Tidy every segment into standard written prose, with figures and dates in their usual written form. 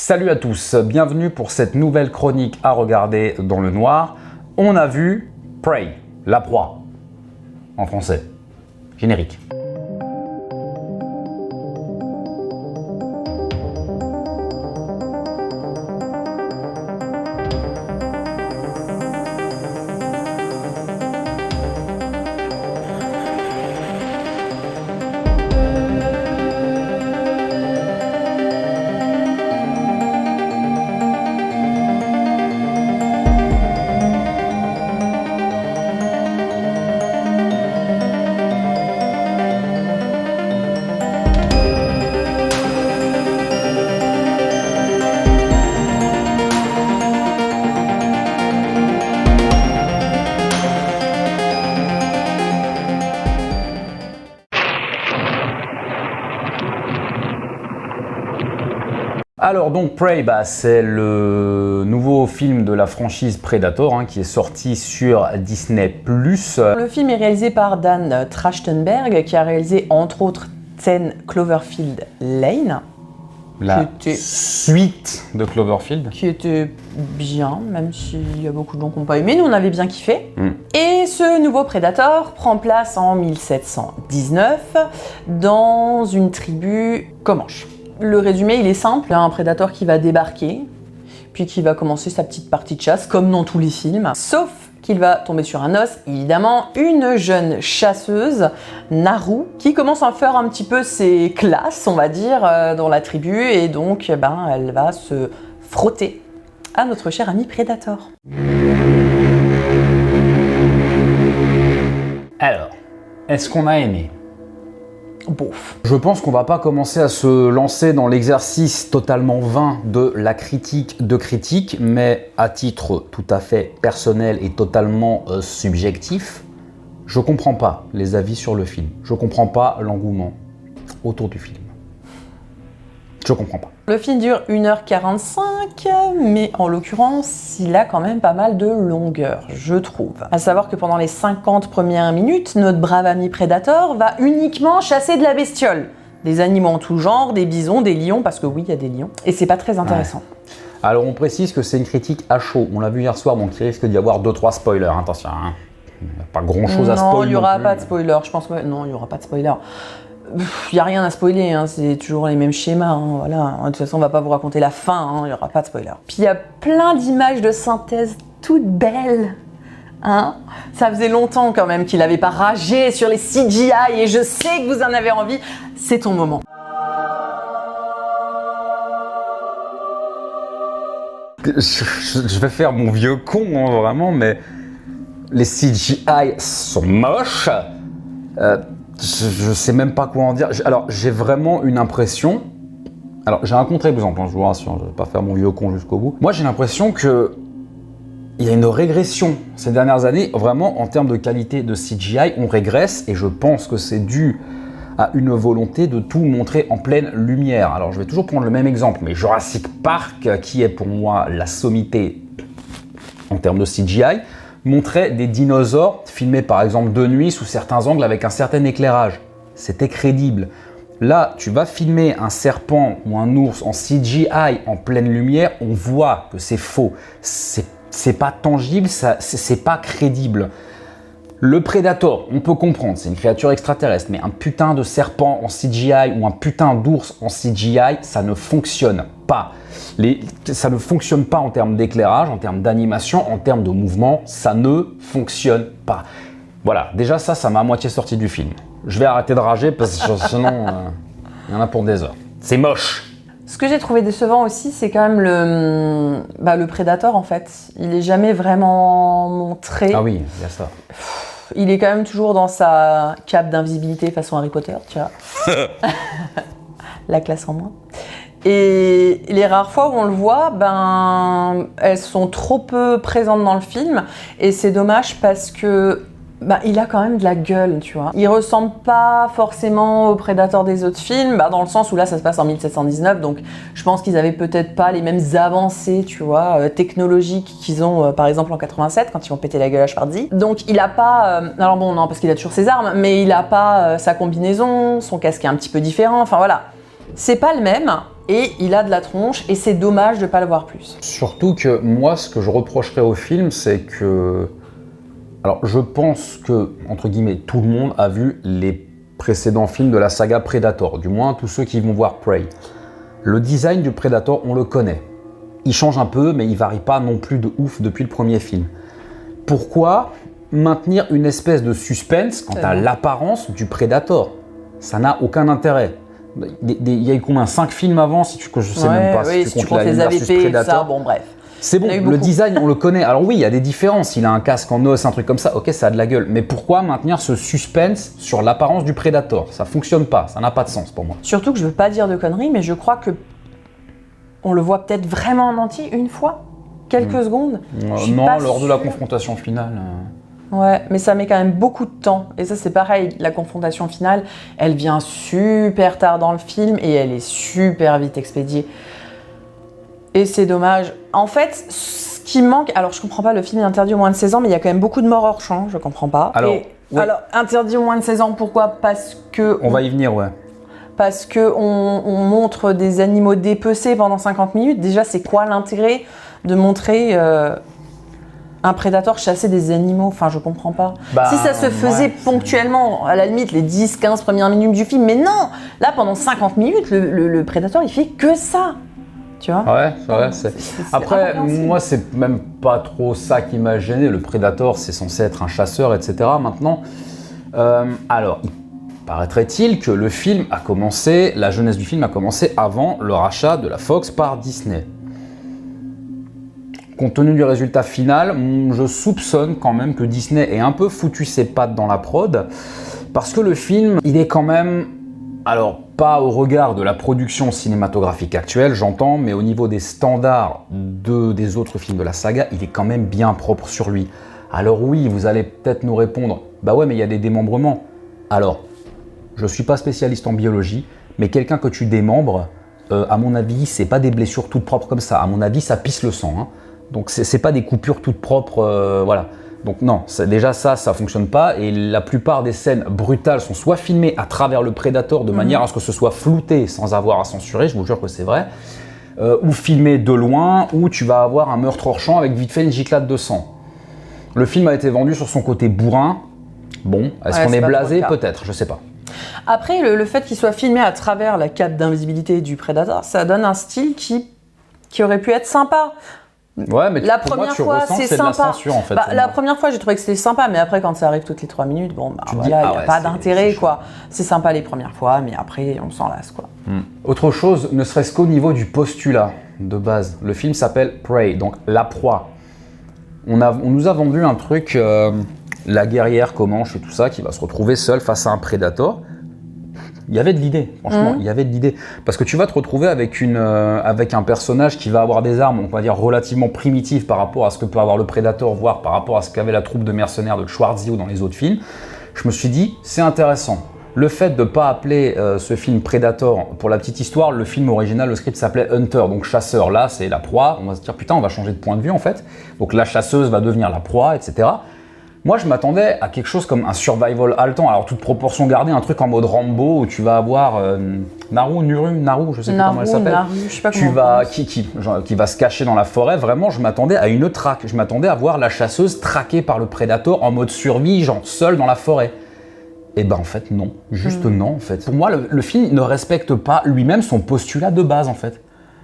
Salut à tous, bienvenue pour cette nouvelle chronique à regarder dans le noir. On a vu Prey, la proie, en français. Générique. Alors donc Prey, c'est le nouveau film de la franchise Predator qui est sorti sur Disney+. Le film est réalisé par Dan Trachtenberg qui a réalisé entre autres 10 Cloverfield Lane. La suite de Cloverfield. Qui était bien, même s'il y a beaucoup de gens qui n'ont pas aimé. Nous on avait bien kiffé. Et ce nouveau Predator prend place en 1719 dans une tribu comanche. Le résumé, il est simple. Il y a un prédateur qui va débarquer, puis qui va commencer sa petite partie de chasse, comme dans tous les films. Sauf qu'il va tomber sur un os, évidemment, une jeune chasseuse, Naru, qui commence à faire un petit peu ses classes, on va dire, dans la tribu, et donc, elle va se frotter à notre cher ami Predator. Alors, est-ce qu'on a aimé ? Bof. Je pense qu'on va pas commencer à se lancer dans l'exercice totalement vain de la critique de critique, mais à titre tout à fait personnel et totalement subjectif, je comprends pas les avis sur le film. Je comprends pas l'engouement autour du film. Je comprends pas. Le film dure 1h45, mais en l'occurrence, il a quand même pas mal de longueur, je trouve. À savoir que pendant les 50 premières minutes, notre brave ami Predator va uniquement chasser de la bestiole. Des animaux en tout genre, des bisons, des lions, parce que oui, il y a des lions. Et c'est pas très intéressant. Ouais. Alors on précise que c'est une critique à chaud. On l'a vu hier soir, donc il risque d'y avoir 2-3 spoilers. Attention, il n'y a pas grand-chose à spoiler. Non, il n'y aura pas de spoiler. Je pense que non, il n'y aura pas de spoiler. Il n'y a rien à spoiler, c'est toujours les mêmes schémas. Voilà. De toute façon, on va pas vous raconter la fin, il n'y aura pas de spoiler. Puis il y a plein d'images de synthèse toutes belles. Ça faisait longtemps quand même qu'il n'avait pas ragé sur les CGI et je sais que vous en avez envie. C'est ton moment. Je vais faire mon vieux con, vraiment, mais les CGI sont moches. Je sais même pas quoi en dire. Alors, j'ai vraiment une impression... Alors, j'ai un contre-exemple, je vous rassure, je vais pas faire mon vieux con jusqu'au bout. Moi, j'ai l'impression que il y a une régression ces dernières années. Vraiment, en termes de qualité de CGI, on régresse et je pense que c'est dû à une volonté de tout montrer en pleine lumière. Alors, je vais toujours prendre le même exemple, mais Jurassic Park, qui est pour moi la sommité en termes de CGI, montrait des dinosaures filmés par exemple de nuit sous certains angles avec un certain éclairage. C'était crédible. Là, tu vas filmer un serpent ou un ours en CGI en pleine lumière, on voit que c'est faux. C'est pas tangible, c'est pas crédible. Le Predator, on peut comprendre, c'est une créature extraterrestre, mais un putain de serpent en CGI ou un putain d'ours en CGI, ça ne fonctionne pas. Ça ne fonctionne pas en termes d'éclairage, en termes d'animation, en termes de mouvement, ça ne fonctionne pas. Voilà, déjà ça m'a à moitié sorti du film. Je vais arrêter de rager parce que sinon, il y en a pour des heures. C'est moche. Ce que j'ai trouvé décevant aussi, c'est quand même le Predator en fait. Il est jamais vraiment montré. Ah oui, il y a ça. Il est quand même toujours dans sa cape d'invisibilité façon Harry Potter, tu vois. La classe en moins. Et les rares fois où on le voit, elles sont trop peu présentes dans le film. Et c'est dommage parce que il a quand même de la gueule, tu vois. Il ressemble pas forcément au Predator des autres films, dans le sens où là ça se passe en 1719, donc je pense qu'ils avaient peut-être pas les mêmes avancées, tu vois, technologiques qu'ils ont par exemple en 87 quand ils vont péter la gueule à Schwarzy. Donc il a pas, alors bon non parce qu'il a toujours ses armes, mais il a pas sa combinaison, son casque est un petit peu différent, enfin voilà. C'est pas le même, et il a de la tronche, et c'est dommage de pas le voir plus. Surtout que moi, ce que je reprocherais au film, c'est que... Alors, je pense que, entre guillemets, tout le monde a vu les précédents films de la saga Predator, du moins tous ceux qui vont voir Prey. Le design du Predator, on le connaît. Il change un peu, mais il varie pas non plus de ouf depuis le premier film. Pourquoi maintenir une espèce de suspense quant à l'apparence du Predator? Ça n'a aucun intérêt. Il y a eu combien? 5 films avant, si tu, je sais même pas oui, si tu comptes les versus AVP, Predator. ça, bon bref. C'est bon, le design, on le connaît. Alors oui, il y a des différences. Il a un casque en os, un truc comme ça. Ok, ça a de la gueule. Mais pourquoi maintenir ce suspense sur l'apparence du Predator? Ça fonctionne pas. Ça n'a pas de sens pour moi. Surtout que je veux pas dire de conneries, mais je crois que on le voit peut-être vraiment en entier une fois, quelques secondes. Non, lors de la confrontation finale. Ouais, mais ça met quand même beaucoup de temps. Et ça, c'est pareil. La confrontation finale, elle vient super tard dans le film et elle est super vite expédiée. Et c'est dommage. En fait, ce qui manque... Alors, je comprends pas, le film est interdit aux moins de 16 ans, mais il y a quand même beaucoup de morts hors champ, je comprends pas. Alors, alors interdit aux moins de 16 ans, pourquoi? Parce que... On va y venir, ouais. Parce qu'on montre des animaux dépecés pendant 50 minutes. Déjà, c'est quoi l'intérêt de montrer un prédateur chasser des animaux? Enfin, je comprends pas. Si ça se faisait ponctuellement, à la limite, les 10-15 premières minutes du film, mais non! Là, pendant 50 minutes, le prédateur, il fait que ça. Tu vois? Ouais, c'est vrai. Après, moi, c'est même pas trop ça qui m'a gêné. Le Predator, c'est censé être un chasseur, etc. Maintenant, alors, il paraîtrait-il que le film a commencé, la jeunesse du film a commencé avant le rachat de la Fox par Disney. Compte tenu du résultat final, je soupçonne quand même que Disney ait un peu foutu ses pattes dans la prod, parce que le film, il est quand même... Alors, pas au regard de la production cinématographique actuelle, j'entends, mais au niveau des standards des autres films de la saga, il est quand même bien propre sur lui. Alors oui, vous allez peut-être nous répondre, bah ouais, mais il y a des démembrements. Alors, je suis pas spécialiste en biologie, mais quelqu'un que tu démembres, à mon avis, c'est pas des blessures toutes propres comme ça. À mon avis, ça pisse le sang. Hein. Donc c'est pas des coupures toutes propres, voilà. Donc non, déjà ça fonctionne pas, et la plupart des scènes brutales sont soit filmées à travers le Predator de manière à ce que ce soit flouté sans avoir à censurer, je vous jure que c'est vrai, ou filmé de loin, ou tu vas avoir un meurtre hors champ avec vite fait une giclade de sang. Le film a été vendu sur son côté bourrin. Bon, est-ce qu'on est blasé? Peut-être, je sais pas. Après, le fait qu'il soit filmé à travers la cape d'invisibilité du Predator, ça donne un style qui aurait pu être sympa. Ouais, mais la première fois, c'est sympa. De la censure, en fait, la première fois, j'ai trouvé que c'était sympa, mais après, quand ça arrive toutes les 3 minutes, bon, bah, voilà, il n'y a pas d'intérêt, quoi. C'est sympa les premières fois, mais après, on s'en lasse, quoi. Autre chose, ne serait-ce qu'au niveau du postulat de base. Le film s'appelle Prey, donc la proie. On nous a vendu un truc, la guerrière Comanche et tout ça, qui va se retrouver seule face à un prédateur. Il y avait de l'idée, franchement, il y avait de l'idée. Parce que tu vas te retrouver avec un personnage qui va avoir des armes, on va dire, relativement primitives par rapport à ce que peut avoir le Predator, voire par rapport à ce qu'avait la troupe de mercenaires de Schwarzy dans les autres films. Je me suis dit, c'est intéressant. Le fait de ne pas appeler ce film Predator, pour la petite histoire, le film original, le script s'appelait Hunter, donc chasseur. Là, c'est la proie. On va se dire, putain, on va changer de point de vue, en fait. Donc la chasseuse va devenir la proie, etc. Moi, je m'attendais à quelque chose comme un survival haletant. Alors, toute proportion gardée, un truc en mode Rambo où tu vas avoir Naru, je sais plus comment elle s'appelle. Je sais pas comment qui va se cacher dans la forêt. Vraiment, je m'attendais à une traque. Je m'attendais à voir la chasseuse traquée par le Predator en mode survie, genre seule dans la forêt. Et ben en fait, non. Juste non, en fait. Pour moi, le film ne respecte pas lui-même son postulat de base, en fait.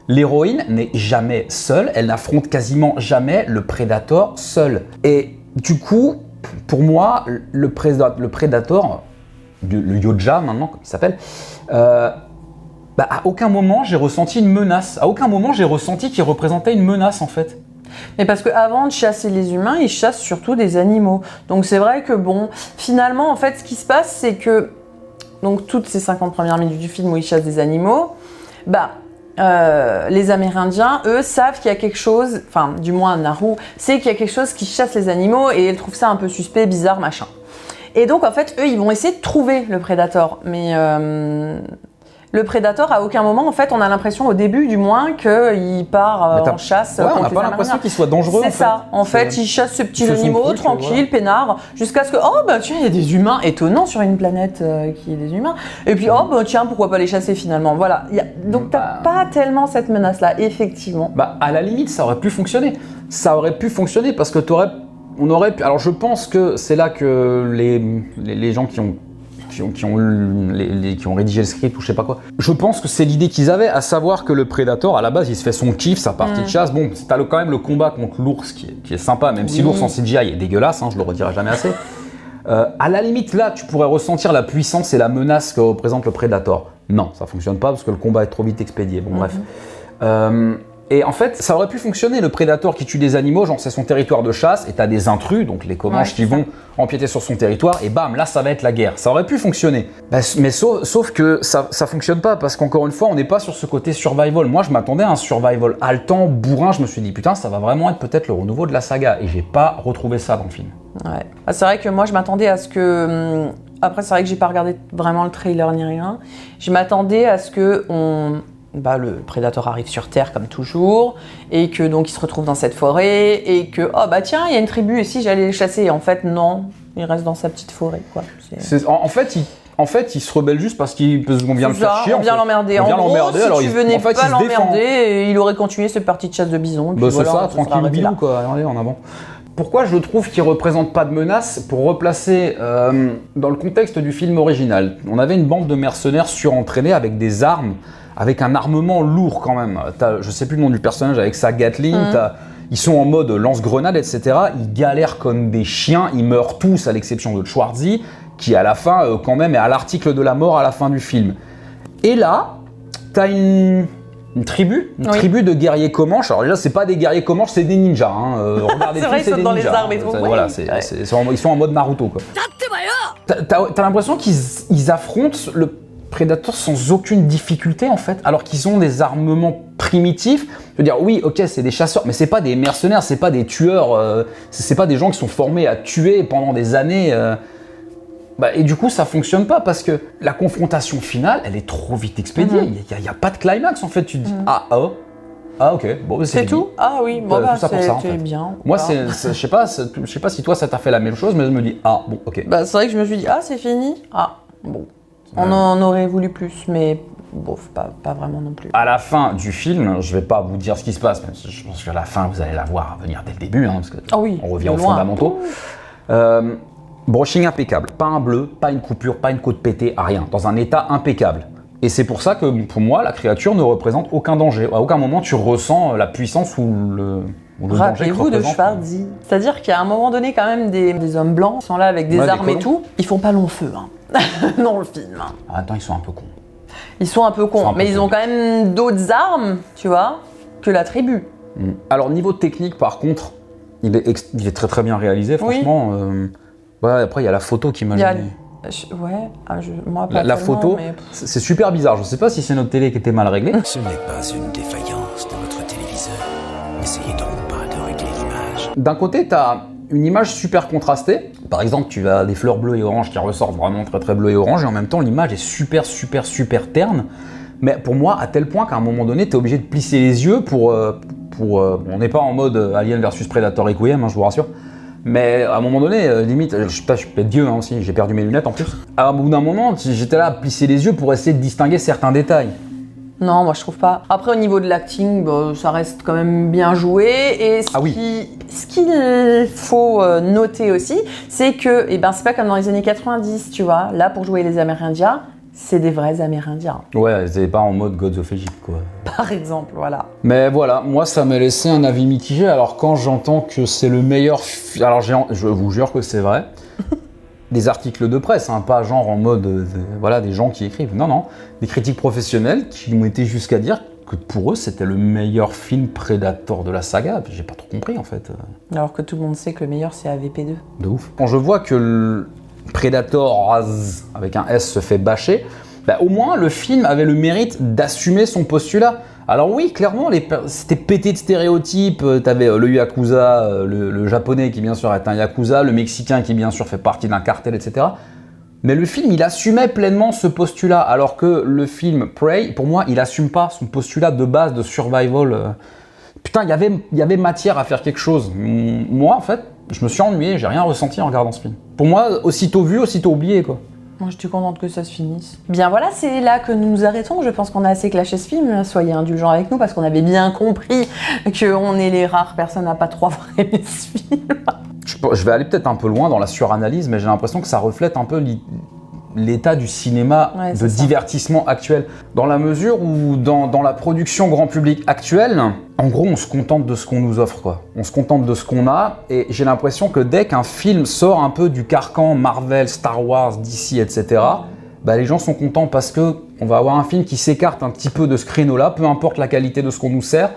L'héroïne n'est jamais seule. Elle n'affronte quasiment jamais le Predator seule. Et du coup... Pour moi, le Predator, le Yoja maintenant, comme il s'appelle, à aucun moment j'ai ressenti une menace. À aucun moment j'ai ressenti qu'il représentait une menace en fait. Mais parce qu'avant de chasser les humains, ils chassent surtout des animaux. Donc c'est vrai que bon, finalement en fait ce qui se passe c'est que, donc toutes ces 50 premières minutes du film où ils chassent des animaux, les Amérindiens, eux, savent qu'il y a quelque chose, enfin, du moins Naru, sait qu'il y a quelque chose qui chasse les animaux et elle trouve ça un peu suspect, bizarre, machin. Et donc, en fait, eux, ils vont essayer de trouver le Predator. Mais Le Predator, à aucun moment, en fait, on a l'impression, au début du moins, qu'il part en chasse. Ouais, on contre n'a les pas l'impression qu'il soit dangereux. C'est ça. En fait, il chasse ce petit animal tranquille, peinard, jusqu'à ce que, oh bah tiens, il y a des humains étonnants sur une planète qui est des humains. Et puis, oh bah tiens, pourquoi pas les chasser finalement. Voilà. Donc, t'as pas tellement cette menace-là, effectivement. Bah, à la limite, ça aurait pu fonctionner. Ça aurait pu fonctionner parce que on aurait pu. Alors, je pense que c'est là que les gens qui ont rédigé le script ou je sais pas quoi. Je pense que c'est l'idée qu'ils avaient, à savoir que le Predator, à la base, il se fait son kiff, sa partie de chasse. Bon, t'as quand même le combat contre l'ours qui est sympa, même si l'ours en CGI est dégueulasse, je le redirai jamais assez. À la limite, là, tu pourrais ressentir la puissance et la menace que représente le Predator. Non, ça fonctionne pas parce que le combat est trop vite expédié. Bon, bref. Et en fait, ça aurait pu fonctionner, le Predator qui tue des animaux, genre c'est son territoire de chasse, et t'as des intrus, donc les Comanches qui vont empiéter sur son territoire, et bam, là ça va être la guerre. Ça aurait pu fonctionner. Mais sauf que ça fonctionne pas, parce qu'encore une fois, on n'est pas sur ce côté survival. Moi, je m'attendais à un survival haletant, bourrin, je me suis dit, putain, ça va vraiment être peut-être le renouveau de la saga, et j'ai pas retrouvé ça dans le film. Ouais. C'est vrai que moi, je m'attendais à ce que... Après, c'est vrai que j'ai pas regardé vraiment le trailer ni rien. Je m'attendais à ce que le Predator arrive sur Terre comme toujours, et que donc il se retrouve dans cette forêt, et que tiens, il y a une tribu ici, j'allais les chasser. Et en fait, non, il reste dans sa petite forêt, quoi. En fait, il se rebelle juste parce qu'on vient le faire chier. On vient l'emmerder. En gros, si tu venais pas l'emmerder, il aurait continué cette partie de chasse de bison. C'est ça, tranquille, bilou, quoi. Allez, en avant. Pourquoi je trouve qu'il ne représente pas de menace? Pour replacer dans le contexte du film original, on avait une bande de mercenaires surentraînés avec des armes, avec un armement lourd quand même. Je sais plus le nom du personnage avec sa Gatling, ils sont en mode lance-grenade, etc. Ils galèrent comme des chiens, ils meurent tous à l'exception de Schwarzy, qui à la fin quand même est à l'article de la mort à la fin du film. Et là, t'as une tribu de guerriers Comanches. Alors déjà, c'est pas des guerriers Comanches, c'est des ninjas. Regardez, c'est vrai, ils sont dans les arbres et tout. Voilà, ils sont en mode Naruto, quoi. T'as l'impression qu'ils affrontent le Predator sans aucune difficulté en fait, alors qu'ils ont des armements primitifs. Je veux dire, oui, ok, c'est des chasseurs, mais c'est pas des mercenaires, c'est pas des tueurs, c'est pas des gens qui sont formés à tuer pendant des années. Et du coup, ça fonctionne pas parce que la confrontation finale, elle est trop vite expédiée. Il y a pas de climax en fait. Tu te dis ok, bon, c'est tout. Ah oui, bon tout ça pour ça, en fait. Bien. Moi, je sais pas si toi ça t'a fait la même chose, mais je me dis ok. C'est vrai que je me suis dit c'est fini. Bon. On en aurait voulu plus, mais pas vraiment non plus. À la fin du film, je vais pas vous dire ce qui se passe, mais je pense qu'à la fin, vous allez la voir venir dès le début, parce que on revient aux fondamentaux. Brushing impeccable, pas un bleu, pas une coupure, pas une côte pétée, rien, dans un état impeccable. Et c'est pour ça que, pour moi, la créature ne représente aucun danger. À aucun moment, tu ressens la puissance ou le danger. Rappelez-vous de Schwarzy. C'est-à-dire qu'il y a un moment donné, quand même, des hommes blancs qui sont là avec des armes et tout. Ils font pas long feu, dans le film. Attends, ils sont un peu cons. Ils sont un peu cons, mais ils ont quand même d'autres armes, tu vois, que la tribu. Alors, niveau technique, par contre, il est très très bien réalisé, franchement. Après, il y a la photo qui m'a gêné. Moi, pas la photo, mais... c'est super bizarre. Je sais pas si c'est notre télé qui était mal réglée. Ce n'est pas une défaillance de votre téléviseur. N'essayez donc pas de régler l'image. D'un côté, tu as une image super contrastée. Par exemple, tu as des fleurs bleues et oranges qui ressortent vraiment très très bleu et orange, et en même temps, l'image est super super super terne. Mais pour moi, à tel point qu'à un moment donné, tu es obligé de plisser les yeux pour on n'est pas en mode Alien versus Predator Requiem, je vous rassure. Mais à un moment donné, limite, je suis peut-être vieux aussi, j'ai perdu mes lunettes en plus. Alors, au bout d'un moment, j'étais là à plisser les yeux pour essayer de distinguer certains détails. Non, moi je trouve pas. Après, au niveau de l'acting, ça reste quand même bien joué. Et ce qu'il faut noter aussi, c'est que c'est pas comme dans les années 90, tu vois. Là, pour jouer les Amérindiens, c'est des vrais Amérindiens. Ouais, c'est pas en mode Gods of Egypt, quoi. Par exemple, voilà. Mais voilà, moi ça m'a laissé un avis mitigé. Alors quand j'entends que c'est le meilleur alors je vous jure que c'est vrai. Des articles de presse, pas genre en mode des gens qui écrivent. Non, des critiques professionnelles qui m'ont été jusqu'à dire que pour eux c'était le meilleur film Predator de la saga. J'ai pas trop compris en fait. Alors que tout le monde sait que le meilleur c'est AVP2. De ouf. Quand je vois que le Predator avec un S se fait bâcher, au moins le film avait le mérite d'assumer son postulat. Alors oui, clairement, c'était pété de stéréotypes. T'avais le Yakuza, le japonais qui bien sûr est un Yakuza, le mexicain qui bien sûr fait partie d'un cartel, etc. Mais le film, il assumait pleinement ce postulat, alors que le film Prey, pour moi, il assume pas son postulat de base de survival. Putain, il y avait matière à faire quelque chose. Moi, en fait, je me suis ennuyé, j'ai rien ressenti en regardant ce film. Pour moi, aussitôt vu, aussitôt oublié, quoi. Moi, je suis contente que ça se finisse. Bien voilà, c'est là que nous nous arrêtons. Je pense qu'on a assez clashé ce film. Soyez indulgents avec nous parce qu'on avait bien compris qu'on est les rares personnes à pas trop avoir aimé ce film. Je vais aller peut-être un peu loin dans la suranalyse, mais j'ai l'impression que ça reflète un peu l'état du cinéma de divertissement actuel. Dans la mesure où, dans la production grand public actuelle, en gros, on se contente de ce qu'on nous offre, quoi. On se contente de ce qu'on a, et j'ai l'impression que dès qu'un film sort un peu du carcan Marvel, Star Wars, DC, etc., bah, les gens sont contents parce que on va avoir un film qui s'écarte un petit peu de ce créneau-là, peu importe la qualité de ce qu'on nous sert,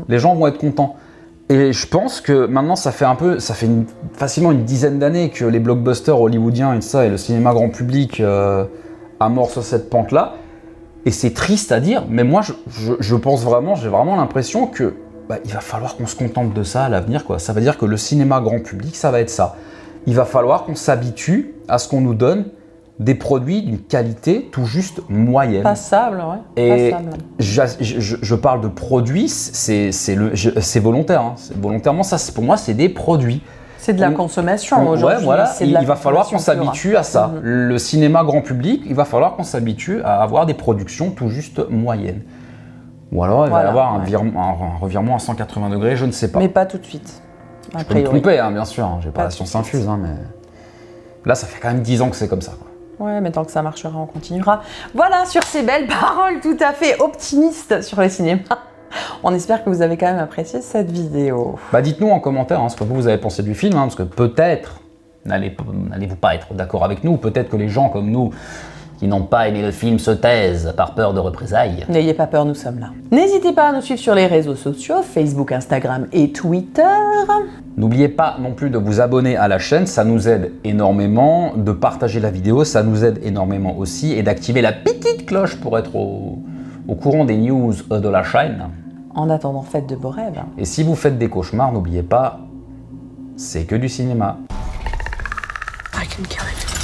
les gens vont être contents. Et je pense que maintenant, ça fait facilement une dizaine d'années que les blockbusters hollywoodiens et le cinéma grand public amorcent cette pente-là. Et c'est triste à dire, mais moi, je pense vraiment, j'ai vraiment l'impression que il va falloir qu'on se contente de ça à l'avenir, quoi. Ça veut dire que le cinéma grand public, ça va être ça. Il va falloir qu'on s'habitue à ce qu'on nous donne des produits d'une qualité tout juste moyenne. Passable, ouais. Et passable. je parle de produits, c'est volontaire. Hein. Volontairement, ça, pour moi, c'est des produits. C'est de la consommation aujourd'hui. Ouais, voilà. Il va falloir qu'on s'habitue à ça. Le cinéma grand public, il va falloir qu'on s'habitue à avoir des productions tout juste moyennes. Ou alors, il va y avoir un revirement à 180 degrés, je ne sais pas. Mais pas tout de suite. Je peux me tromper, hein, bien sûr. Hein. J'ai pas la science infuse, hein, mais là, ça fait quand même 10 ans que c'est comme ça, quoi. Ouais, mais tant que ça marchera, on continuera. Voilà, sur ces belles paroles tout à fait optimistes sur le cinéma, on espère que vous avez quand même apprécié cette vidéo. Dites-nous en commentaire ce que vous avez pensé du film, hein, parce que peut-être n'allez-vous pas être d'accord avec nous, peut-être que les gens comme nous qui n'ont pas aimé le film se taisent par peur de représailles. N'ayez pas peur, nous sommes là. N'hésitez pas à nous suivre sur les réseaux sociaux, Facebook, Instagram et Twitter. N'oubliez pas non plus de vous abonner à la chaîne, ça nous aide énormément, de partager la vidéo, ça nous aide énormément aussi, et d'activer la petite cloche pour être au courant des news de la chaîne. En attendant, faites de beaux rêves. Et si vous faites des cauchemars, n'oubliez pas, c'est que du cinéma. I can kill it.